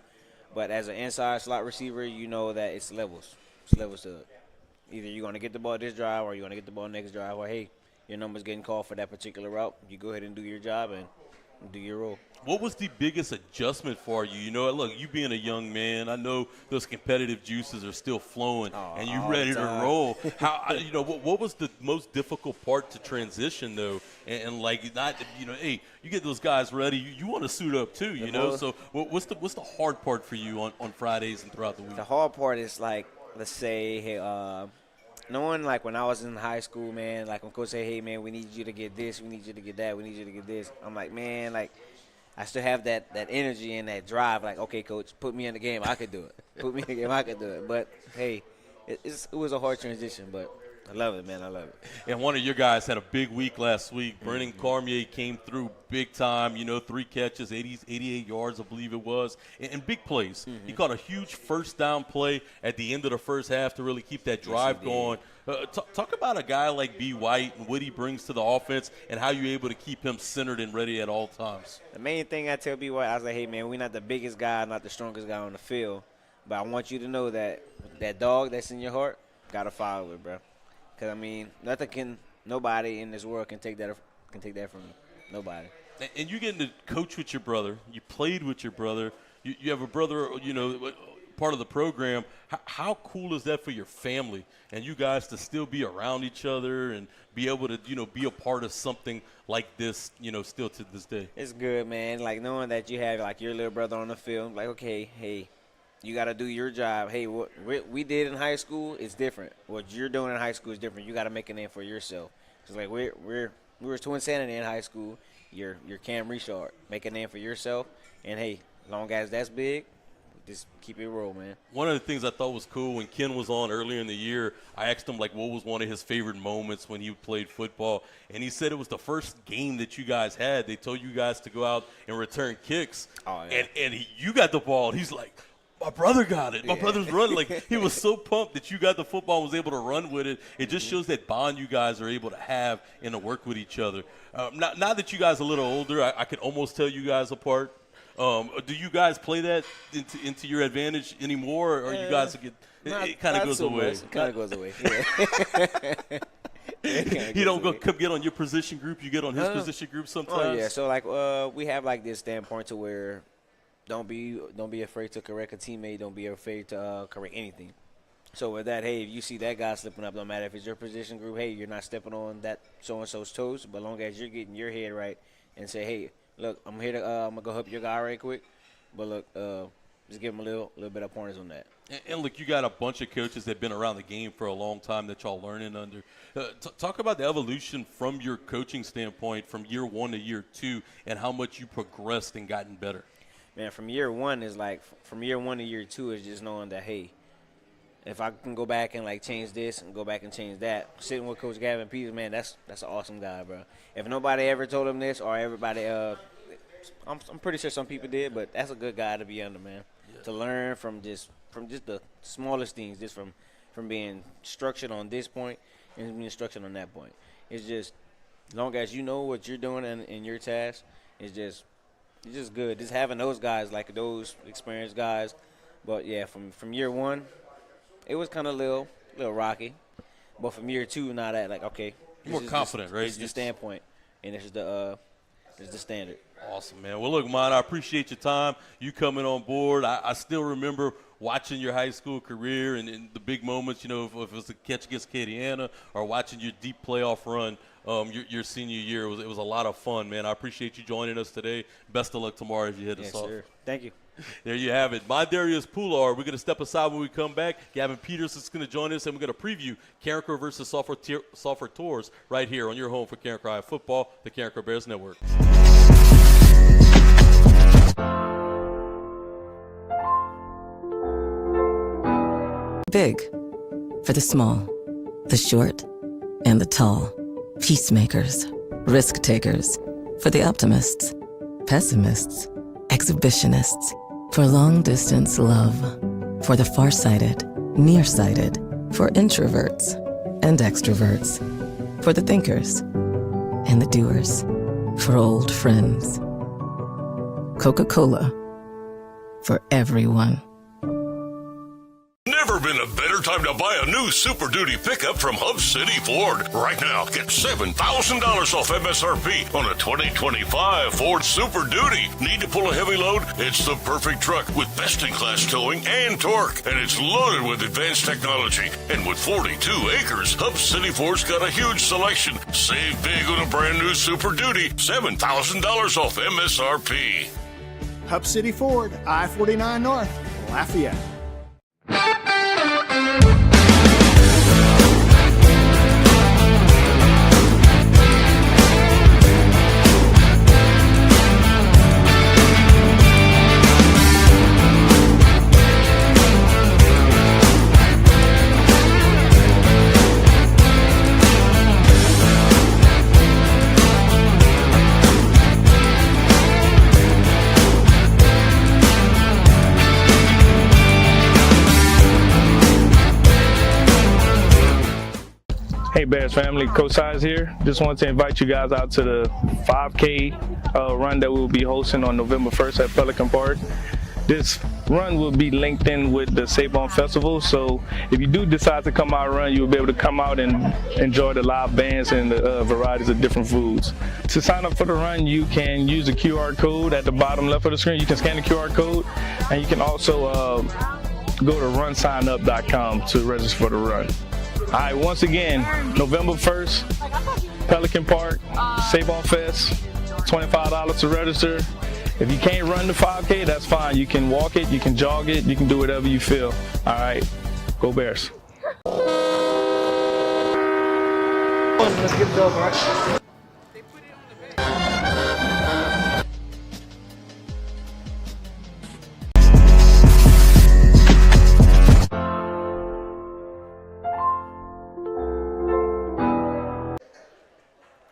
but as an inside slot receiver, you know that it's levels. It's levels to it. Either you're going to get the ball this drive or you're going to get the ball next drive, or hey, your number's getting called for that particular route. You go ahead and do your job and do your role. What was the biggest adjustment for you? You know, look, you being a young man, I know those competitive juices are still flowing, and you're ready to roll. What was the most difficult part to transition, though? And like, not, hey, you get those guys ready, you want to suit up too, you know? So what's the hard part for you on Fridays and throughout the week? The hard part is like, let's say, hey, knowing like when I was in high school, man, like when coach say, hey, man, we need you to get this, we need you to get that, we need you to get this. I'm like, man, like, I still have that energy and that drive. Like, okay, coach, put me in the game. I could do it. Put me in the game. I could do it. But, hey, it was a hard transition, but I love it, man. I love it. And one of your guys had a big week last week. Brennan Cormier came through big time, 3 catches, 88 yards, I believe it was, and big plays. He caught a huge first down play at the end of the first half to really keep that drive going. Talk about a guy like B. White and what he brings to the offense and how you're able to keep him centered and ready at all times. The main thing I tell B. White, I was like, hey, man, we're not the biggest guy, not the strongest guy on the field, but I want you to know that that dog that's in your heart, got to follow it, bro. Because, I mean, nobody in this world can take that from you. Nobody. And you getting to coach with your brother. You played with your brother. You have a brother, part of the program. How cool is that for your family and you guys to still be around each other and be able to, be a part of something like this, still to this day? It's good, man. Like, knowing that you have, like, your little brother on the field, like, okay, hey, you got to do your job. Hey, what we did in high school is different. What you're doing in high school is different. You got to make a name for yourself. It's like we were Twin Sanity in high school. You're Cam Richard. Make a name for yourself. And, hey, long as that's big, just keep it roll, man. One of the things I thought was cool when Ken was on earlier in the year, I asked him, like, what was one of his favorite moments when he played football. And he said it was the first game that you guys had. They told you guys to go out and return kicks. Oh, yeah. And you got the ball. And he's like, my brother got it. My brother's running. Like, he was so pumped that you got the football and was able to run with it. It just shows that bond you guys are able to have and to work with each other. Now that you guys are a little older, I could almost tell you guys apart. Do you guys play that into your advantage anymore, or you guys it kind of goes away? It kind of goes away. Yeah. He don't come get on your position group. You get on his position group sometimes. Oh yeah. So like we have like this standpoint to where don't be afraid to correct a teammate. Don't be afraid to correct anything. So with that, hey, if you see that guy slipping up, no matter if it's your position group, hey, you're not stepping on that so and so's toes. But long as you're getting your head right and say, hey, look, I'm here to I'm gonna go help your guy right quick. But look, just give him a little bit of pointers on that. And look, you got a bunch of coaches that have been around the game for a long time that y'all learning under. Talk about the evolution from your coaching standpoint from year 1 to year 2 and how much you progressed and gotten better. Man, from year 1 is like from year 1 to year 2 is just knowing that, hey, if I can go back and like change this and go back and change that, sitting with Coach Gavin Peters, man, that's an awesome guy, bro. If nobody ever told him this or everybody, I'm pretty sure some people did, but that's a good guy to be under, man. Yeah. To learn from just the smallest things, just from being structured on this point and being structured on that point. It's just as long as you know what you're doing in your task, it's just good. Just having those guys, like those experienced guys. But yeah, from year 1. It was kind of a little rocky, but from year 2, now that like okay, more confident, right? This is the standpoint, and this is the standard. Awesome, man. Well, look, man, I appreciate your time. You coming on board. I still remember watching your high school career and the big moments. If it was a catch against Acadiana or watching your deep playoff run. Your senior year it was a lot of fun, man. I appreciate you joining us today. Best of luck tomorrow as you hit us off. Sir. Thank you. There you have it. Mondarius Poullard. We're going to step aside when we come back. Gavin Peters is going to join us, and we're going to preview Carencro versus Sulphur Tours right here on your home for Carencro High Football, the Carencro Bears Network. Big for the small, the short, and the tall. Peacemakers, risk takers. For the optimists, pessimists, exhibitionists. For long distance love. For the farsighted, nearsighted, for introverts and extroverts, for the thinkers and the doers, for old friends. Coca-Cola, for everyone. Never been a better time to buy a new Super Duty pickup from Hub City Ford. Right now, get $7,000 off MSRP on a 2025 Ford Super Duty. Need to pull a heavy load? It's the perfect truck with best-in-class towing and torque. And it's loaded with advanced technology. And with 42 acres, Hub City Ford's got a huge selection. Save big on a brand new Super Duty. $7,000 off MSRP. Hub City Ford, I-49 North, Lafayette. Hey Bears family, Coach Size here. Just want to invite you guys out to the 5K run that we'll be hosting on November 1st at Pelican Park. This run will be linked in with the Sabon Festival, so if you do decide to come out and run, you'll be able to come out and enjoy the live bands and the varieties of different foods. To sign up for the run, you can use the QR code at the bottom left of the screen. You can scan the QR code, and you can also go to runsignup.com to register for the run. All right, once again, November 1st, Pelican Park, Sabon Fest, $25 to register. If you can't run the 5K, that's fine. You can walk it, you can jog it, you can do whatever you feel. All right, go Bears. Let's get it over, right?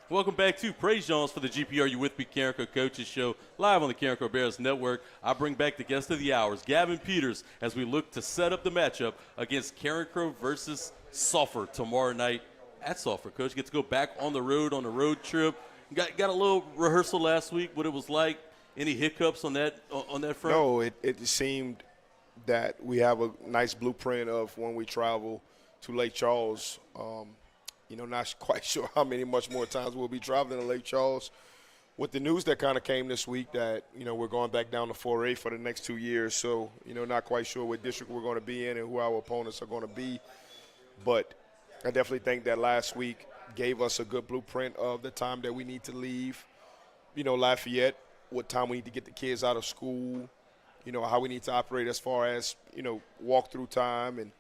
Welcome back to PREJEAN'S for the GPRU with me, Carencro Coaches Show, live on the Carencro Bears Network. I bring back the guest of the hours, Gavin Peters, as we look to set up the matchup against Carencro versus Sulphur tomorrow night at Sulphur. Coach, get to go back on the road trip. Got a little rehearsal last week, what it was like. Any hiccups on that front? No, it seemed that we have a nice blueprint of when we travel to Lake Charles. Not quite sure how much more times we'll be traveling to Lake Charles. With the news that kind of came this week that, we're going back down to 4A for the next 2 years. So, not quite sure what district we're going to be in and who our opponents are going to be. But I definitely think that last week gave us a good blueprint of the time that we need to leave, Lafayette, what time we need to get the kids out of school, how we need to operate as far as, walk-through time and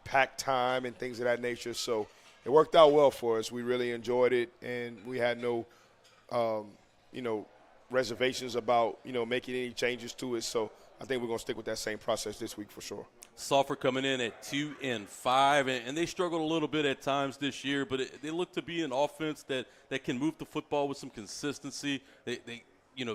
pack time and things of that nature. So it worked out well for us. We really enjoyed it, and we had no, reservations about, making any changes to it. So I think we're going to stick with that same process this week for sure. Sulphur coming in at 2-5, and they struggled a little bit at times this year, but they look to be an offense that can move the football with some consistency. They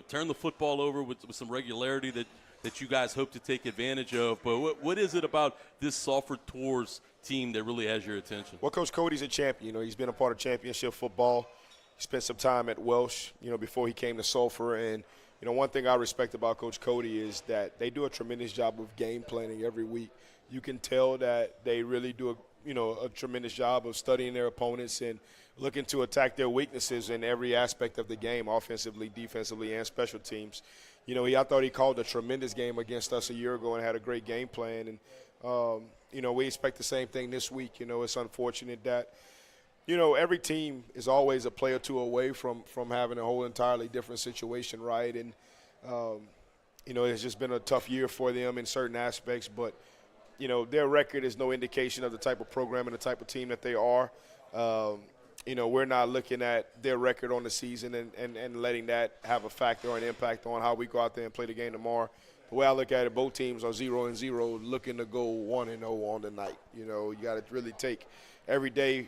turn the football over with some regularity that you guys hope to take advantage of. But what is it about this Sulphur Tours team that really has your attention? Well, Coach Cody's a champion. He's been a part of championship football. He spent some time at Welsh, before he came to Sulphur. And, one thing I respect about Coach Cody is that they do a tremendous job of game planning every week. You can tell that they really do a tremendous job of studying their opponents and looking to attack their weaknesses in every aspect of the game, offensively, defensively, and special teams. I thought he called a tremendous game against us a year ago and had a great game plan. And, we expect the same thing this week. It's unfortunate that, every team is always a play or two away from having a whole entirely different situation, right? And, it's just been a tough year for them in certain aspects. But, their record is no indication of the type of program and the type of team that they are. We're not looking at their record on the season and letting that have a factor or an impact on how we go out there and play the game tomorrow. The way I look at it, both teams are 0-0, looking to go 1-0 on the night. You got to really take every day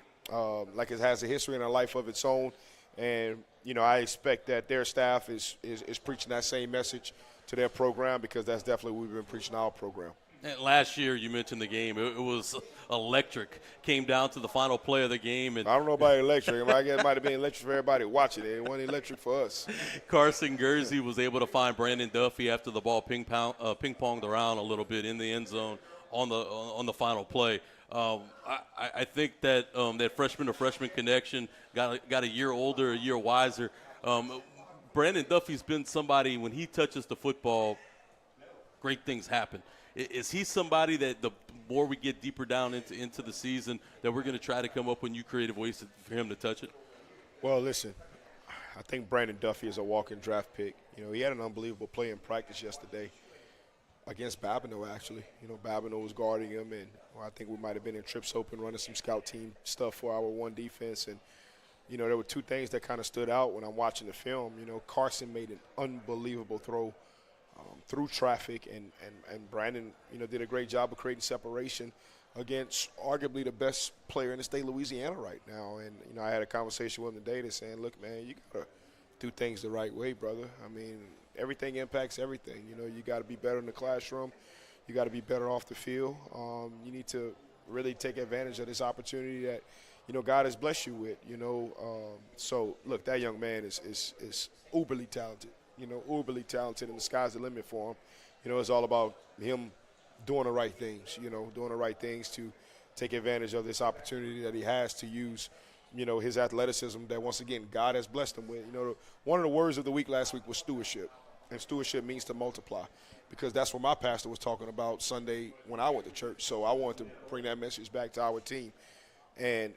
like it has a history and a life of its own. And, I expect that their staff is preaching that same message to their program, because that's definitely what we've been preaching our program. And last year, you mentioned the game. It was electric. Came down to the final play of the game. And I don't know about electric. I guess it might have been electric for everybody watching it. It wasn't electric for us. Carson Guernsey was able to find Brandon Duffy after the ball ping-ponged around a little bit in the end zone on the final play. I think that that freshman-to-freshman connection got a year older, a year wiser. Brandon Duffy's been somebody, when he touches the football, great things happen. Is he somebody that the more we get deeper down into the season that we're going to try to come up with new creative ways for him to touch it? Well, listen, I think Brandon Duffy is a walk-in draft pick. You know, he had an unbelievable play in practice yesterday against Babineau, actually. You know, Babineau was guarding him, and I think we might have been in trips open running some scout team stuff for our one defense. And, you know, there were two things that kind of stood out when I'm watching the film. You know, Carson made an unbelievable throw through traffic, and Brandon, you know, did a great job of creating separation against arguably the best player in the state of Louisiana right now. And, you know, I had a conversation with him today that's saying, look, man, you got to do things the right way, brother. I mean, everything impacts everything. You know, you got to be better in the classroom. You got to be better off the field. You need to really take advantage of this opportunity that, you know, God has blessed you with, you know. So, look, that young man is uberly talented. You know, uberly talented, and the sky's the limit for him. You know, it's all about him doing the right things, you know, doing the right things to take advantage of this opportunity that he has to use, you know, his athleticism that, once again, God has blessed him with. You know, one of the words of the week last week was stewardship, and stewardship means to multiply, because that's what my pastor was talking about Sunday when I went to church. So I wanted to bring that message back to our team. And,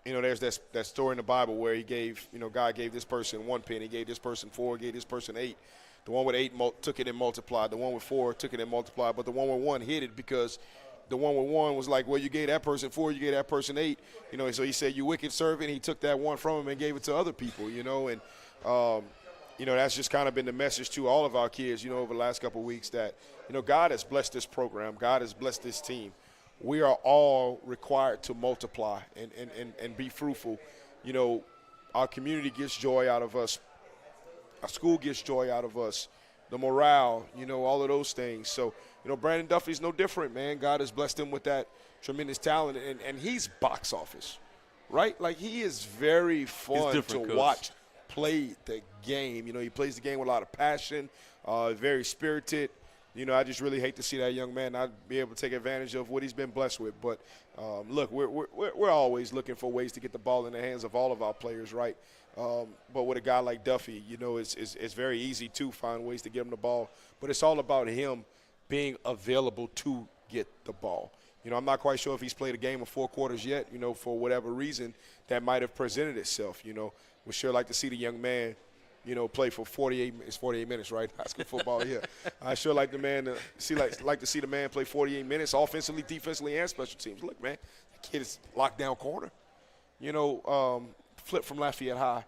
you know, there's that story in the Bible where he gave, you know, God gave this person 1 penny, gave this person 4, gave this person 8. The one with 8 took it and multiplied. The one with 4 took it and multiplied. But the one with 1 hid it, because the one with 1 was like, well, you gave that person 4, you gave that person 8. You know, so he said, you wicked servant. He took that 1 from him and gave it to other people, you know. And, you know, that's just kind of been the message to all of our kids, you know, over the last couple of weeks, that, you know, God has blessed this program. God has blessed this team. We are all required to multiply and be fruitful. You know, our community gets joy out of us. Our school gets joy out of us. The morale, you know, all of those things. So, you know, Brandon Duffy's no different, man. God has blessed him with that tremendous talent, and he's box office, right? Like, he is very fun to watch play the game. You know, he plays the game with a lot of passion, very spirited. You know, I just really hate to see that young man not be able to take advantage of what he's been blessed with. But, look, we're always looking for ways to get the ball in the hands of all of our players, right? But with a guy like Duffy, you know, it's very easy to find ways to get him the ball. But it's all about him being available to get the ball. You know, I'm not quite sure if he's played a game of 4 quarters yet, you know, for whatever reason that might have presented itself. You know, we'd sure like to see the young man, you know, play for 48 minutes, right? High school football, yeah. I sure like to see the man play 48 minutes offensively, defensively, and special teams. Look, man, that kid is locked down corner. You know, Flip from Lafayette High.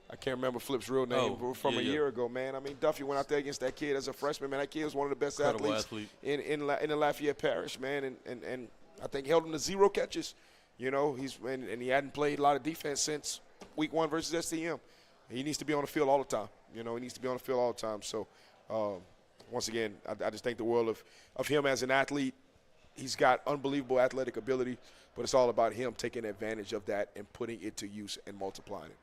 I can't remember Flip's real name from a year ago, man. I mean, Duffy went out there against that kid as a freshman, man. That kid was one of the best athletes in the Lafayette Parish, man. And I think held him to 0 catches. You know, and he hadn't played a lot of defense since week 1 versus STM. He needs to be on the field all the time. You know, he needs to be on the field all the time. So, once again, I just think the world of him as an athlete. He's got unbelievable athletic ability, but it's all about him taking advantage of that and putting it to use and multiplying it.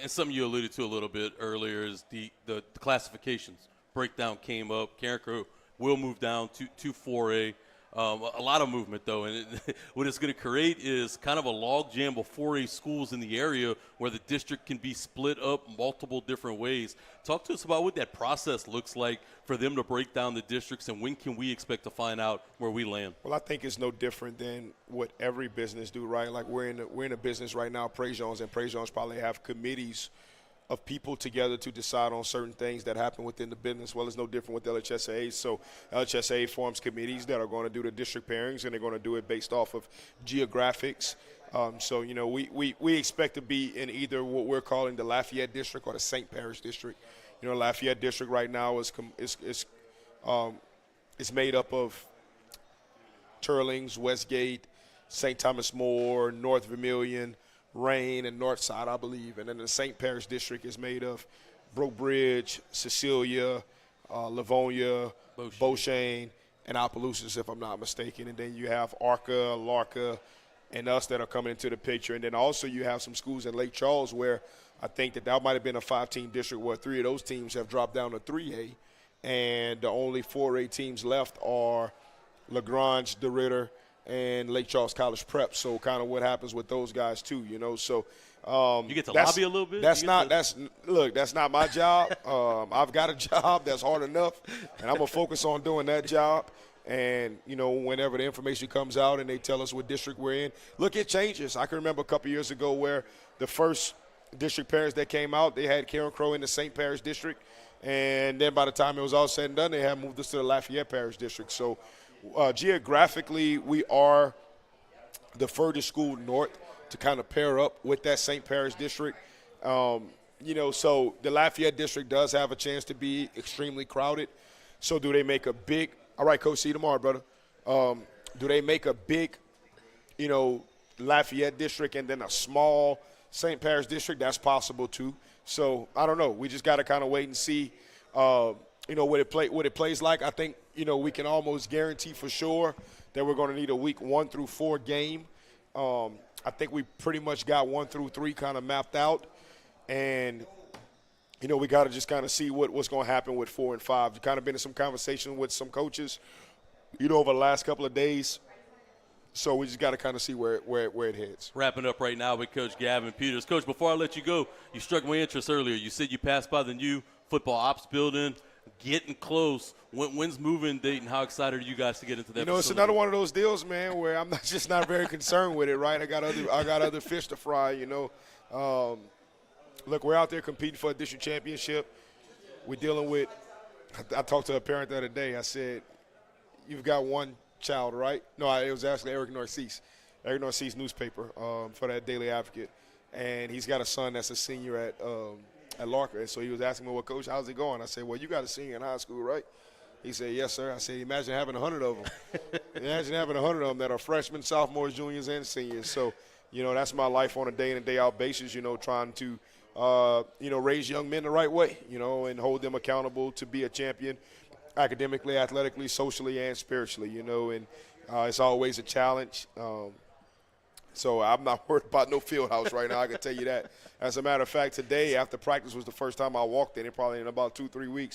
And something you alluded to a little bit earlier is the classifications. Breakdown came up. Carencro will move down to 4A. A lot of movement, though, and what it's going to create is kind of a logjam of 4A schools in the area where the district can be split up multiple different ways. Talk to us about what that process looks like for them to break down the districts, and when can we expect to find out where we land? Well, I think it's no different than what every business do, right? Like, we're in a business right now, PREJEAN'S, and PREJEAN'S probably have committees of people together to decide on certain things that happen within the business. Well, it's no different with LHSA. So LHSA forms committees that are going to do the district pairings, and they're going to do it based off of geographics. So, you know, we expect to be in either what we're calling the Lafayette district or the St. Parish district. You know, Lafayette district right now is made up of Turlings, Westgate, St. Thomas More, North Vermilion, Rain, and Northside, I believe. And then the St. Parish district is made of Broke Bridge, Cecilia, Livonia, Beauchene, and Opelousas, if I'm not mistaken. And then you have Arca, Larca, and us that are coming into the picture. And then also you have some schools in Lake Charles where I think that might have been a 5-team district where 3 of those teams have dropped down to 3A. And the only 4A teams left are LaGrange, DeRitter, and Lake Charles College Prep. So kind of what happens with those guys too, you know. So you get to lobby a little bit? That's not my job. I've got a job that's hard enough, and I'm going to focus on doing that job. And, you know, whenever the information comes out and they tell us what district we're in, look, it changes. I can remember a couple years ago where the first district pairs that came out, they had Carencro in the St. Parish district. And then by the time it was all said and done, they had moved us to the Lafayette Parish district. So geographically, we are the furthest school north to kind of pair up with that St. Parish district. You know, so the Lafayette district does have a chance to be extremely crowded. So do they make a big – all right, Coach, see you tomorrow, brother. Do they make a big, you know, Lafayette district and then a small St. Parish district? That's possible too. So I don't know. We just got to kind of wait and see, you know, what it plays like. I think, you know, we can almost guarantee for sure that we're going to need a week 1 through 4 game. I think we pretty much got 1 through 3 kind of mapped out. And, you know, we got to just kind of see what's going to happen with 4 and 5. We've kind of been in some conversation with some coaches, you know, over the last couple of days. So we just got to kind of see where it heads. Wrapping up right now with Coach Gavin Peters. Coach, before I let you go, you struck my interest earlier. You said you passed by the new football ops building, getting close. When's moving date, and how excited are you guys to get into that You know, facility? It's another one of those deals, man, where I'm not very concerned with it, right? I got other fish to fry, you know. Look, we're out there competing for a district championship. We're dealing with – I talked to a parent the other day. I said, you've got one child, right? No, it was actually Eric Narcisse newspaper for that Daily Advocate. And he's got a son that's a senior at Larca. And so he was asking me, well, Coach, how's it going? I said, well, you got a senior in high school, right? He said, yes, sir. I said, imagine having 100 of them. Imagine having 100 of them that are freshmen, sophomores, juniors, and seniors. So, you know, that's my life on a day-in and day-out basis, you know, trying to – you know, raise young men the right way, you know, and hold them accountable to be a champion academically, athletically, socially, and spiritually, you know, and it's always a challenge. So I'm not worried about no field house right now, I can tell you that. As a matter of fact, today after practice was the first time I walked in, probably in about 2-3 weeks.